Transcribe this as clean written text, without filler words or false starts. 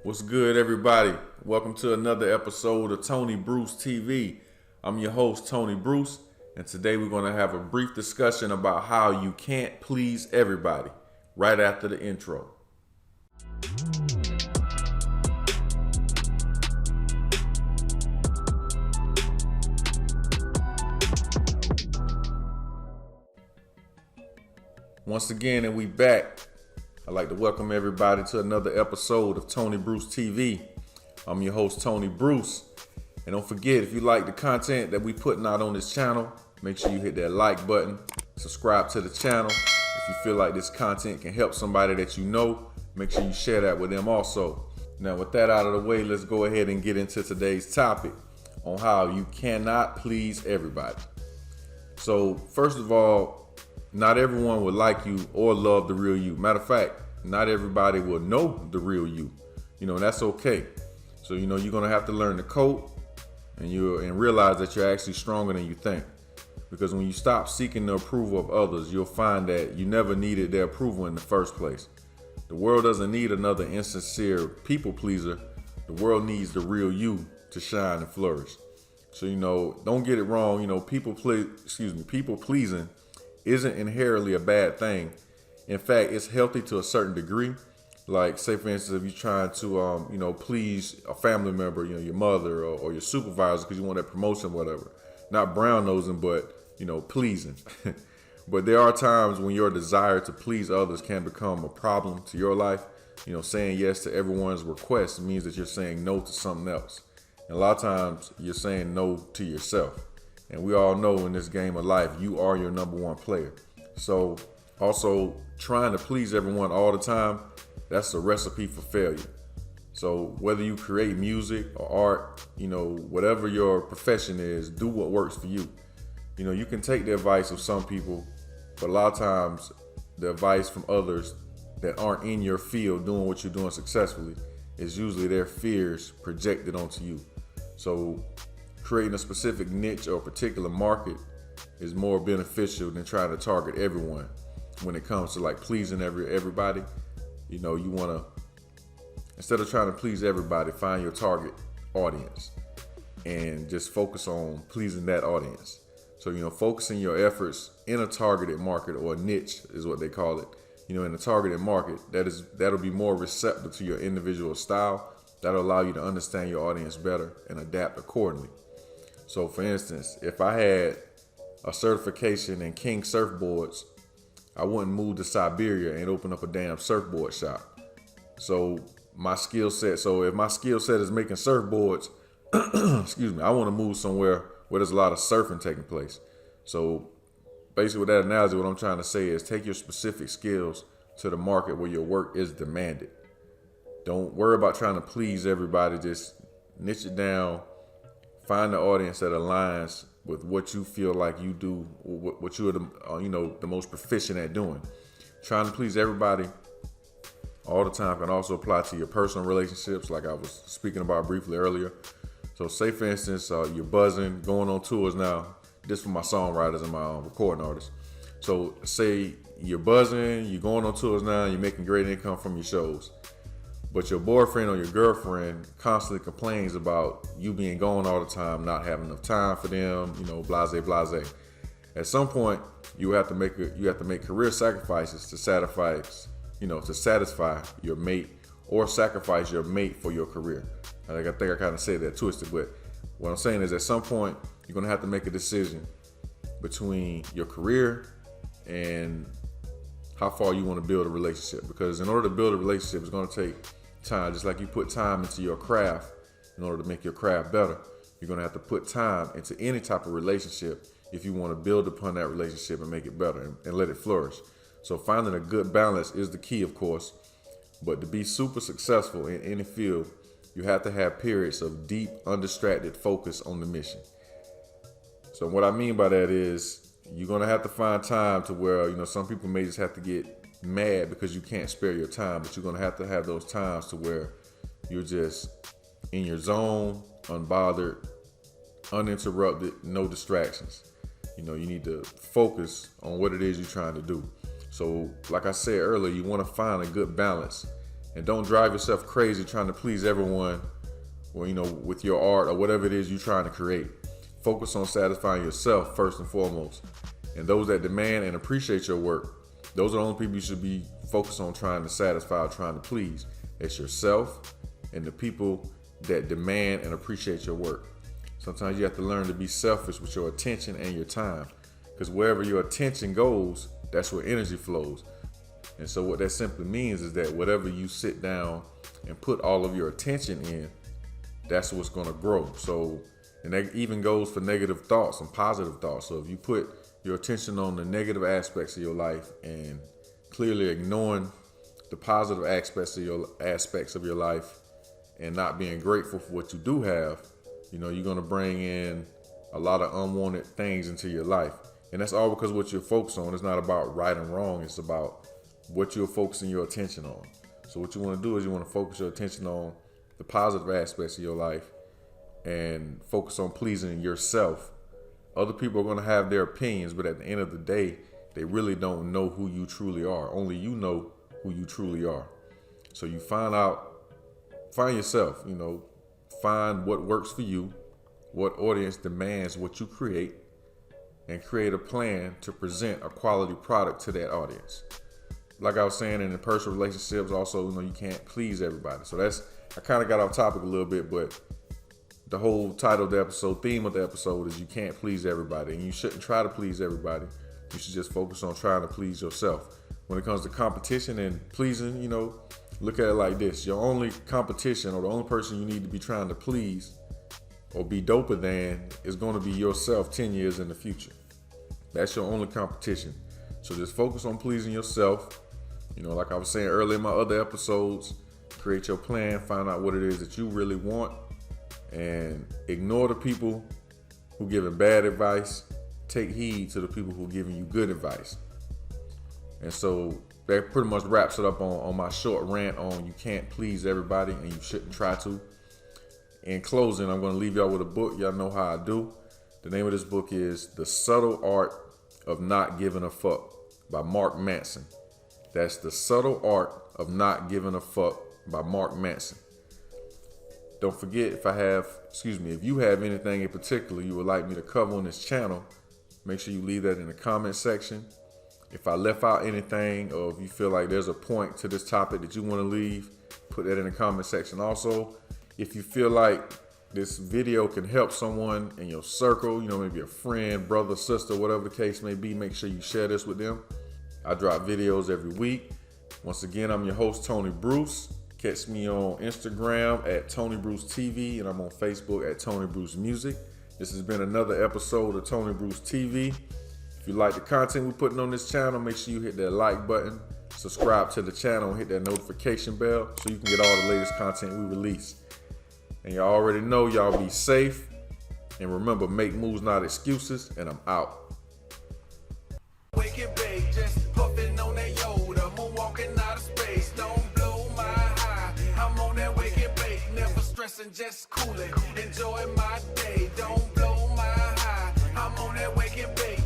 What's good, everybody? Welcome to another episode of Tony Bruce TV. I'm your host, Tony Bruce, and today we're going to have a brief discussion about how you can't please everybody right after the intro. Once again, and we back. I'd like to welcome everybody to another episode of Tony Bruce TV. I'm your host, Tony Bruce. And don't forget, if you like the content that we putting out on this channel, make sure you hit that like button, subscribe to the channel. If you feel like this content can help somebody that you know, make sure you share that with them also. Now, with that out of the way, let's go ahead and get into today's topic on how you cannot please everybody. So, first of all, not everyone would like you or love the real you. Matter of fact, not everybody will know the real you. And that's okay. So, you're going to have to learn to cope and realize that you're actually stronger than you think. Because when you stop seeking the approval of others, you'll find that you never needed their approval in the first place. The world doesn't need another insincere people pleaser. The world needs the real you to shine and flourish. So, don't get it wrong. People pleasing isn't inherently a bad thing. In fact, it's healthy to a certain degree. Like, say for instance, if you're trying to, please a family member, your mother or your supervisor because you want that promotion, whatever. Not brown nosing, but, pleasing. But there are times when your desire to please others can become a problem to your life. Saying yes to everyone's request means that you're saying no to something else. And a lot of times you're saying no to yourself. And we all know in this game of life, you are your number one player. So also trying to please everyone all the time, that's a recipe for failure. So whether you create music or art, whatever your profession is, do what works for you. You can take the advice of some people, but a lot of times the advice from others that aren't in your field doing what you're doing successfully is usually their fears projected onto you. So creating a specific niche or a particular market is more beneficial than trying to target everyone. When it comes to like pleasing everybody, you want to, instead of trying to please everybody, find your target audience and just focus on pleasing that audience. So, focusing your efforts in a targeted market, or a niche is what they call it. In a targeted market, that'll be more receptive to your individual style. That'll allow you to understand your audience better and adapt accordingly. So for instance, if I had a certification in king surfboards, I wouldn't move to Siberia and open up a damn surfboard shop. So if my skill set is making surfboards, I want to move somewhere where there's a lot of surfing taking place. So basically with that analogy, what I'm trying to say is take your specific skills to the market where your work is demanded. Don't worry about trying to please everybody. Just niche it down. Find the audience that aligns with what you feel like you do, what you're the most proficient at doing. Trying to please everybody all the time can also apply to your personal relationships, like I was speaking about briefly earlier. So say for instance, you're buzzing, going on tours now. This for my songwriters and my recording artists. So say you're buzzing, you're going on tours now, you're making great income from your shows. But your boyfriend or your girlfriend constantly complains about you being gone all the time, not having enough time for them, blase. At some point, you have to make career sacrifices to satisfy your mate, or sacrifice your mate for your career. I think I kind of said that twisted, but what I'm saying is at some point you're gonna have to make a decision between your career and how far you want to build a relationship. Because in order to build a relationship, it's gonna take time. Just like you put time into your craft in order to make your craft better, you're going to have to put time into any type of relationship if you want to build upon that relationship and make it better and let it flourish. So finding a good balance is the key, of course. But to be super successful in any field, you have to have periods of deep, undistracted focus on the mission. So what I mean by that is you're going to have to find time to where, some people may just have to get mad because you can't spare your time, but you're going to have those times to where you're just in your zone, unbothered, uninterrupted, no distractions. You need to focus on what it is you're trying to do. So like I said earlier, you want to find a good balance And don't drive yourself crazy trying to please everyone, or with your art or whatever it is you're trying to create. Focus on satisfying yourself first and foremost. And those that demand and appreciate your work, those are the only people you should be focused on trying to satisfy or trying to please. It's yourself and the people that demand and appreciate your work. Sometimes you have to learn to be selfish with your attention and your time, because wherever your attention goes, that's where energy flows. And so what that simply means is that whatever you sit down and put all of your attention in, that's what's going to grow. So, and that even goes for negative thoughts and positive thoughts. So if you put your attention on the negative aspects of your life and clearly ignoring the positive aspects of your life and not being grateful for what you do have, you're going to bring in a lot of unwanted things into your life. And that's all because what you're focused on is not about right and wrong. It's about what you're focusing your attention on. So what you want to do is you want to focus your attention on the positive aspects of your life and focus on pleasing yourself. Other people are going to have their opinions, but at the end of the day, they really don't know who you truly are. Only you know who you truly are. So you find yourself, find what works for you, what audience demands what you create, and create a plan to present a quality product to that audience. Like I was saying, in the personal relationships also, you can't please everybody. So I kind of got off topic a little bit, but the whole title of the episode, theme of the episode is you can't please everybody, and you shouldn't try to please everybody. You should just focus on trying to please yourself. When it comes to competition and pleasing, look at it like this. Your only competition, or the only person you need to be trying to please or be doper than, is going to be yourself 10 years in the future. That's your only competition. So just focus on pleasing yourself. Like I was saying earlier in my other episodes, create your plan, find out what it is that you really want, and ignore the people who giving bad advice. Take heed to the people who are giving you good advice. And so that pretty much wraps it up on my short rant on you can't please everybody and you shouldn't try to. In closing, I'm going to leave y'all with a book. Y'all know how I do. The name of this book is The Subtle Art of Not Giving a Fuck by Mark Manson. That's The Subtle Art of Not Giving a Fuck by Mark Manson. Don't forget, if you have anything in particular you would like me to cover on this channel, make sure you leave that in the comment section. If I left out anything, or if you feel like there's a point to this topic that you want to leave, put that in the comment section. Also, if you feel like this video can help someone in your circle, maybe a friend, brother, sister, whatever the case may be, make sure you share this with them. I drop videos every week. Once again, I'm your host, Tony Bruce. Catch me on Instagram at Tony Bruce TV, and I'm on Facebook at Tony Bruce Music. This has been another episode of Tony Bruce TV. If you like the content we're putting on this channel, make sure you hit that like button, subscribe to the channel, and hit that notification bell so you can get all the latest content we release. And y'all already know, y'all be safe. And remember, make moves, not excuses. And I'm out. Just puffing on that Yoda, moonwalking out of space. Don't blow my high. I'm on that wake and bake, never stressing, just cooling, enjoying my day. Don't blow my high. I'm on that wake and bake.